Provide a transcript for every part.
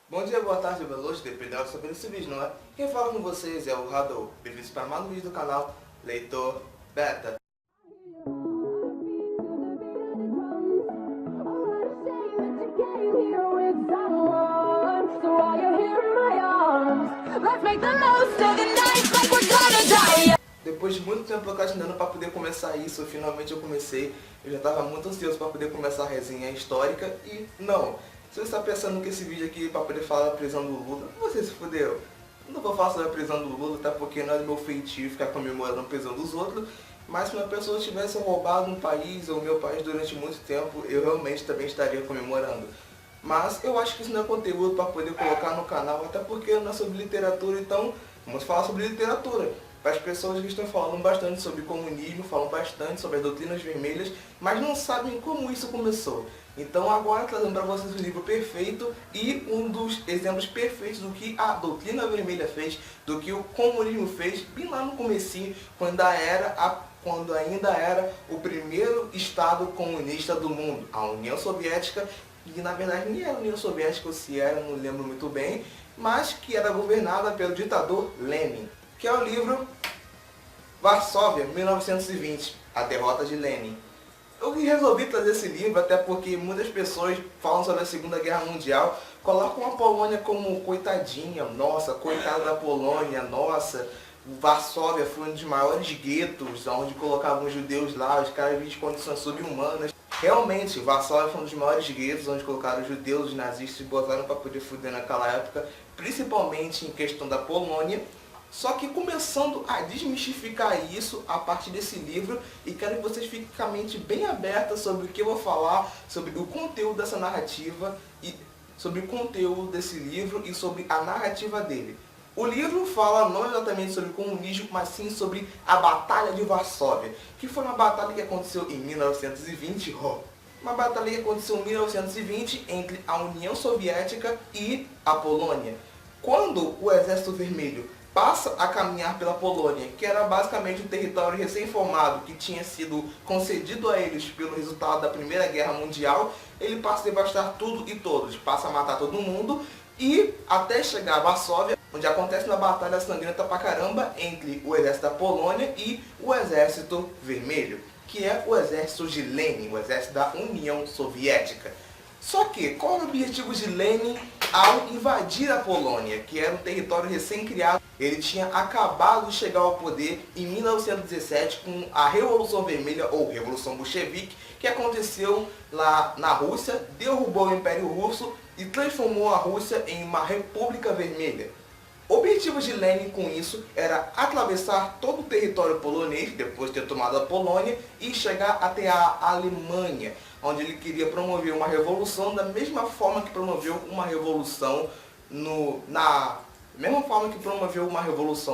Bom dia, boa tarde, boa noite, dependendo sobre esse vídeo, não é? Quem fala com vocês é o Radou. Bem-vindos para mais um vídeo do canal Leitor Beta. Depois de muito tempo procrastinando para poder começar isso, finalmente eu comecei. Eu já estava muito ansioso para poder começar a resenha histórica e não. Se você está pensando que esse vídeo aqui é para poder falar da prisão do Lula, você se fudeu. Eu não vou falar sobre a prisão do Lula, até porque não é do meu feitio ficar comemorando a prisão dos outros. Mas se uma pessoa tivesse roubado um país ou meu país durante muito tempo, eu realmente também estaria comemorando. Mas eu acho que isso não é conteúdo para poder colocar no canal, até porque não é sobre literatura, então vamos falar sobre literatura. Para as pessoas que estão falando bastante sobre comunismo, falam bastante sobre as doutrinas vermelhas, mas não sabem como isso começou. Então agora trazendo para vocês o livro perfeito e um dos exemplos perfeitos do que a doutrina vermelha fez, do que o comunismo fez, bem lá no comecinho, quando ainda era o primeiro Estado comunista do mundo, a União Soviética, que na verdade nem era a União Soviética, ou se era, não lembro muito bem, mas que era governada pelo ditador Lenin, que é o livro Varsóvia, 1920, A Derrota de Lenin. Eu resolvi trazer esse livro até porque muitas pessoas falam sobre a Segunda Guerra Mundial, colocam a Polônia como coitadinha, nossa, coitada da Polônia, nossa, Varsóvia foi um dos maiores guetos, onde colocavam os judeus lá, os caras viviam de condições subhumanas. Realmente, Varsóvia foi um dos maiores guetos, onde colocaram os judeus, os nazistas e botaram para poder fuder naquela época, principalmente em questão da Polônia. Só que começando a desmistificar isso a partir desse livro, e quero que vocês fiquem com a mente bem aberta sobre o que eu vou falar, sobre o conteúdo dessa narrativa, e sobre o conteúdo desse livro e sobre a narrativa dele. O livro fala não exatamente sobre o comunismo, mas sim sobre a Batalha de Varsóvia, que foi uma batalha que aconteceu em 1920, uma batalha que aconteceu em 1920 entre a União Soviética e a Polônia. Quando o Exército Vermelho passa a caminhar pela Polônia, que era basicamente um território recém-formado que tinha sido concedido a eles pelo resultado da Primeira Guerra Mundial, ele passa a devastar tudo e todos, passa a matar todo mundo, e até chegar a Varsóvia, onde acontece uma batalha sangrenta pra caramba entre o exército da Polônia e o Exército Vermelho, que é o exército de Lenin, o exército da União Soviética. Só que, qual é o objetivo de Lenin ao invadir a Polônia, que era um território recém-criado? Ele tinha acabado de chegar ao poder em 1917 com a Revolução Vermelha, ou Revolução Bolchevique, que aconteceu lá na Rússia, derrubou o Império Russo e transformou a Rússia em uma República Vermelha. O objetivo de Lenin com isso era atravessar todo o território polonês, depois de ter tomado a Polônia, e chegar até a Alemanha, onde ele queria promover uma revolução da mesma forma que promoveu uma revolução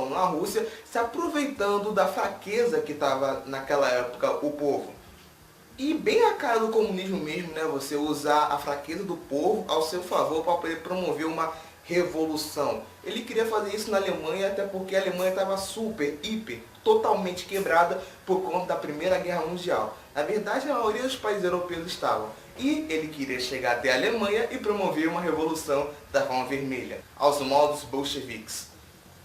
na Rússia, se aproveitando da fraqueza que estava naquela época o povo. E bem a cara do comunismo mesmo, né? Você usar a fraqueza do povo ao seu favor para poder promover uma revolução. Ele queria fazer isso na Alemanha, até porque a Alemanha estava super, hiper, totalmente quebrada por conta da Primeira Guerra Mundial. Na verdade, a maioria dos países europeus estavam. E ele queria chegar até a Alemanha e promover uma revolução da forma vermelha, aos modos bolcheviques.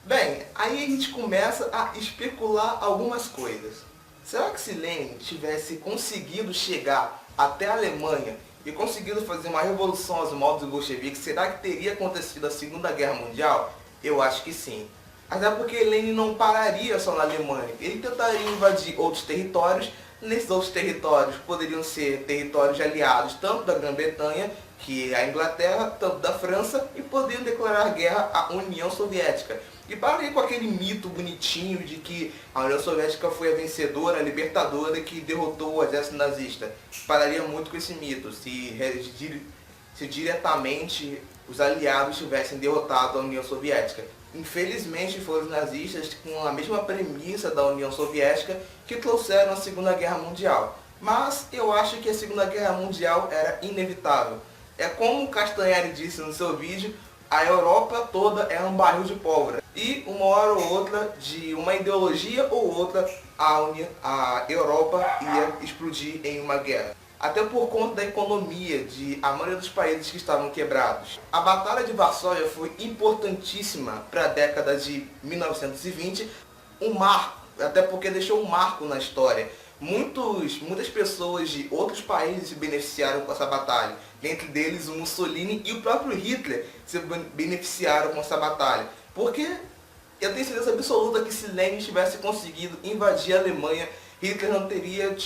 Bem, aí a gente começa a especular algumas coisas. Será que se Lenin tivesse conseguido chegar até a Alemanha e conseguido fazer uma revolução aos modos bolcheviques, será que teria acontecido a Segunda Guerra Mundial? Eu acho que sim. Até porque Lenin não pararia só na Alemanha. Ele tentaria invadir outros territórios. Nesses outros territórios poderiam ser territórios aliados tanto da Grã-Bretanha, que é a Inglaterra, tanto da França, e poderiam declarar guerra à União Soviética. E pararia com aquele mito bonitinho de que a União Soviética foi a vencedora, a libertadora que derrotou o exército nazista. Pararia muito com esse mito, se diretamente os aliados tivessem derrotado a União Soviética. Infelizmente foram os nazistas com a mesma premissa da União Soviética que trouxeram a Segunda Guerra Mundial. Mas eu acho que a Segunda Guerra Mundial era inevitável. É como o Castanhari disse no seu vídeo, a Europa toda é um barril de pólvora. E uma hora ou outra, de uma ideologia ou outra, a Europa ia explodir em uma guerra. até por conta da economia de a maioria dos países que estavam quebrados. A Batalha de Varsóvia foi importantíssima para a década de 1920, um marco, até porque deixou um marco na história. Muitas pessoas de outros países se beneficiaram com essa batalha, dentre deles o Mussolini e o próprio Hitler se beneficiaram com essa batalha, porque eu tenho certeza absoluta que se Lenin tivesse conseguido invadir a Alemanha, Hitler não teria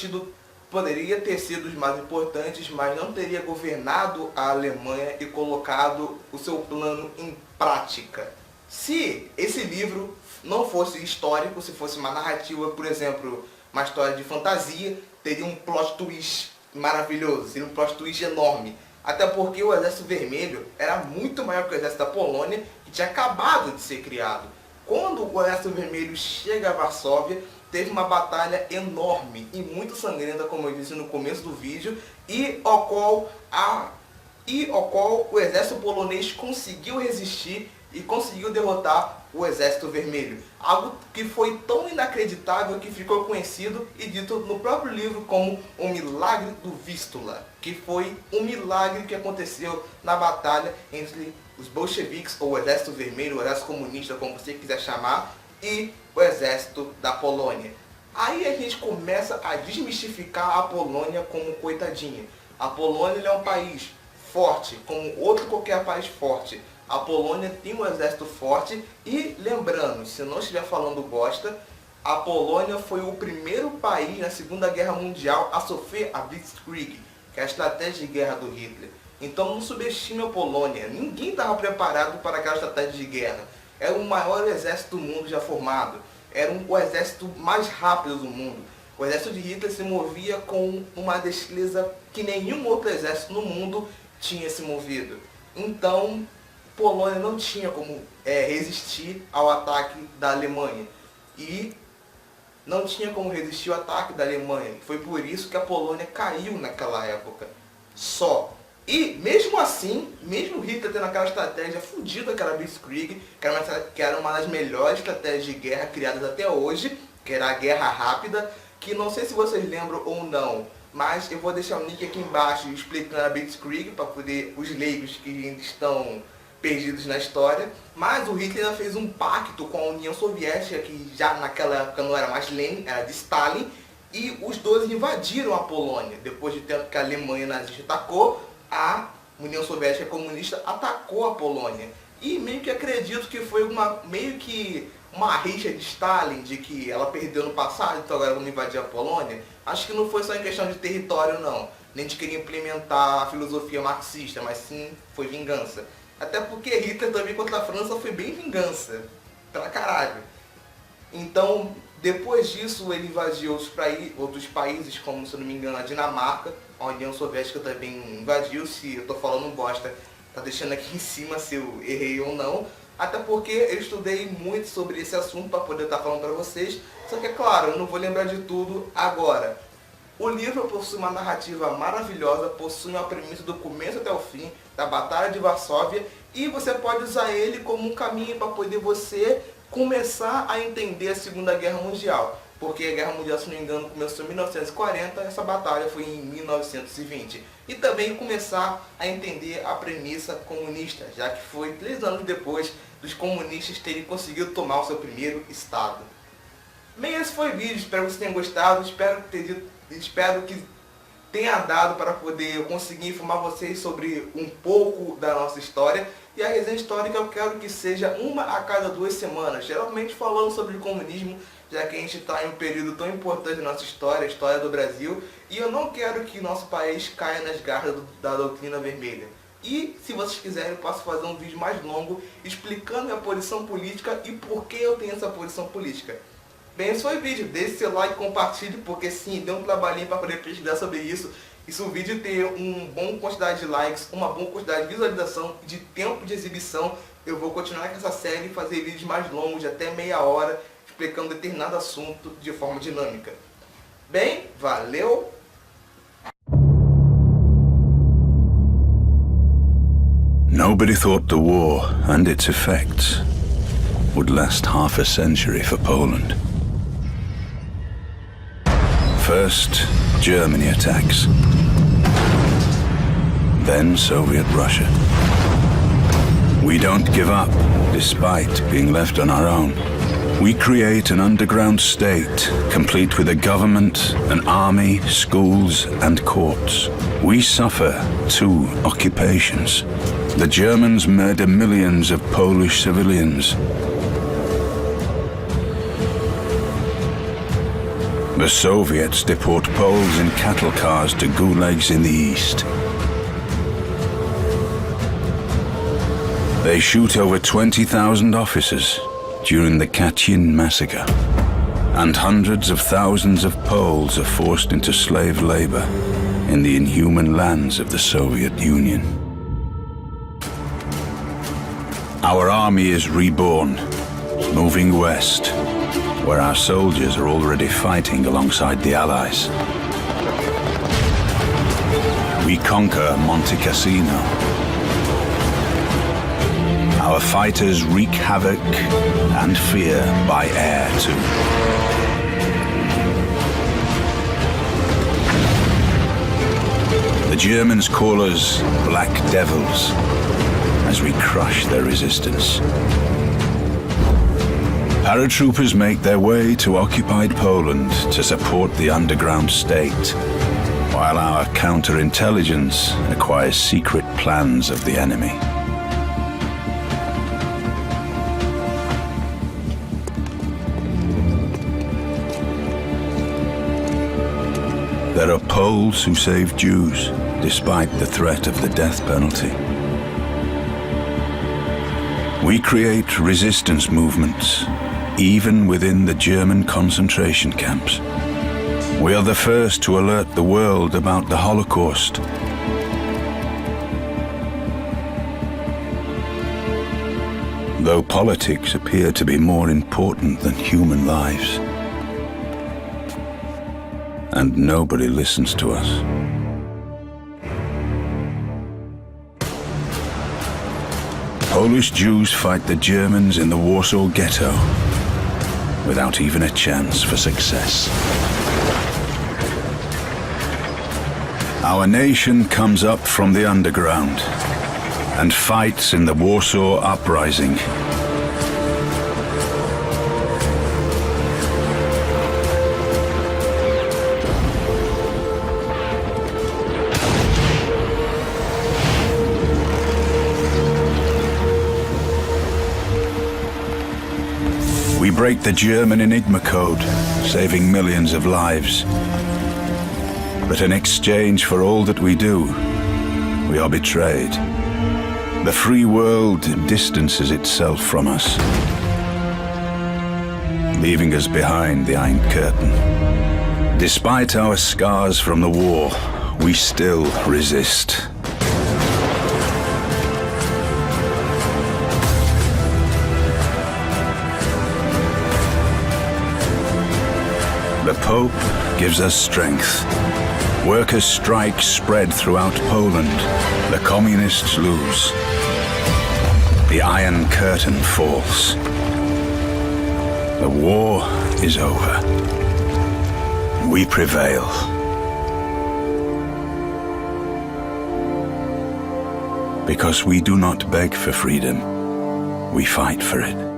poderia ter sido os mais importantes, mas não teria governado a Alemanha e colocado o seu plano em prática. Se esse livro não fosse histórico, se fosse uma narrativa, por exemplo, uma história de fantasia, teria um plot twist maravilhoso, seria um plot twist enorme. Até porque o Exército Vermelho era muito maior que o Exército da Polônia, que tinha acabado de ser criado. Quando o Exército Vermelho chega a Varsóvia, teve uma batalha enorme e muito sangrenta, como eu disse no começo do vídeo, e ao qual o exército polonês conseguiu resistir e conseguiu derrotar o Exército Vermelho. Algo que foi tão inacreditável que ficou conhecido e dito no próprio livro como o Milagre do Vístula, que foi um milagre que aconteceu na batalha entre os bolcheviques, ou o Exército Vermelho, o Exército Comunista, como você quiser chamar, e o Exército da Polônia. Aí a gente começa a desmistificar a Polônia como coitadinha. A Polônia é um país forte, como outro qualquer país forte. A Polônia tem um exército forte e, lembrando, se eu não estiver falando bosta, a Polônia foi o primeiro país na Segunda Guerra Mundial a sofrer a Blitzkrieg, que é a estratégia de guerra do Hitler. Então não subestime a Polônia, ninguém estava preparado para aquela estratégia de guerra. Era o maior exército do mundo já formado, era o exército mais rápido do mundo. O exército de Hitler se movia com uma destreza que nenhum outro exército no mundo tinha se movido. Então, Polônia não tinha como resistir ao ataque da Alemanha. E não tinha como resistir ao ataque da Alemanha. Foi por isso que a Polônia caiu naquela época. Só. E mesmo assim, mesmo Hitler tendo aquela estratégia fodida, aquela Blitzkrieg, que era uma das melhores estratégias de guerra criadas até hoje, que era a guerra rápida, que não sei se vocês lembram ou não, mas eu vou deixar o link aqui embaixo explicando a Blitzkrieg para poder os leigos que ainda estão perdidos na história. Mas o Hitler ainda fez um pacto com a União Soviética, que já naquela época não era mais Lenin, era de Stalin, e os dois invadiram a Polônia. Depois de tempo que a Alemanha nazista atacou, a União Soviética comunista atacou a Polônia. E meio que acredito que foi uma rixa de Stalin, de que ela perdeu no passado, então agora vamos invadir a Polônia. Acho que não foi só em questão de território não, nem de querer implementar a filosofia marxista, mas sim foi vingança. Até porque Hitler também contra a França foi bem vingança, pra caralho. Então, depois disso ele invadiu outros países, como se eu não me engano a Dinamarca, a União Soviética também invadiu. Se eu tô falando bosta, tá deixando aqui em cima se eu errei ou não. Até porque eu estudei muito sobre esse assunto para poder estar falando para vocês. Só que é claro, eu não vou lembrar de tudo agora. O livro possui uma narrativa maravilhosa, possui uma premissa do começo até o fim, da Batalha de Varsóvia, e você pode usar ele como um caminho para poder você começar a entender a Segunda Guerra Mundial. Porque a Guerra Mundial, se não me engano, começou em 1940, essa batalha foi em 1920. E também começar a entender a premissa comunista, já que foi 3 anos depois dos comunistas terem conseguido tomar o seu primeiro estado. Bem, esse foi o vídeo, espero que vocês tenham gostado, espero que tenha dado para poder eu conseguir informar vocês sobre um pouco da nossa história. E a resenha histórica eu quero que seja uma a cada 2 semanas, geralmente falando sobre o comunismo, já que a gente está em um período tão importante da nossa história, a história do Brasil, e eu não quero que nosso país caia nas garras da doutrina vermelha. E, se vocês quiserem, eu posso fazer um vídeo mais longo explicando minha posição política e por que eu tenho essa posição política. Bem, esse foi o vídeo. Deixe seu like e compartilhe, porque sim, deu um trabalhinho para poder pesquisar sobre isso. E se o vídeo ter uma boa quantidade de likes, uma boa quantidade de visualização e de tempo de exibição, eu vou continuar com essa série e fazer vídeos mais longos, de até meia hora, explicando determinado assunto de forma dinâmica. Bem, valeu! Nobody thought the war and its effects would last half a century for Poland. First, Germany attacks. then Soviet Russia. We don't give up, despite being left on our own. We create an underground state, complete with a government, an army, schools, and courts. We suffer 2 occupations. The Germans murder millions of Polish civilians. The Soviets deport Poles in cattle cars to gulags in the east. They shoot over 20,000 officers during the Katyn massacre, and hundreds of thousands of Poles are forced into slave labor in the inhuman lands of the Soviet Union. Our army is reborn, moving west, where our soldiers are already fighting alongside the Allies. We conquer Monte Cassino. Our fighters wreak havoc and fear by air, too. The Germans call us Black Devils as we crush their resistance. Paratroopers make their way to occupied Poland to support the underground state, while our counterintelligence acquires secret plans of the enemy. There are Poles who save Jews, despite the threat of the death penalty. We create resistance movements, even within the German concentration camps. We are the first to alert the world about the Holocaust. Though politics appear to be more important than human lives, and nobody listens to us. Polish Jews fight the Germans in the Warsaw Ghetto without even a chance for success. Our nation comes up from the underground and fights in the Warsaw Uprising. We break the German Enigma code, saving millions of lives. But in exchange for all that we do, we are betrayed. The free world distances itself from us, leaving us behind the Iron Curtain. Despite our scars from the war, we still resist. The Pope gives us strength. Workers' strikes spread throughout Poland. The communists lose. The Iron Curtain falls. The war is over. We prevail. Because we do not beg for freedom, we fight for it.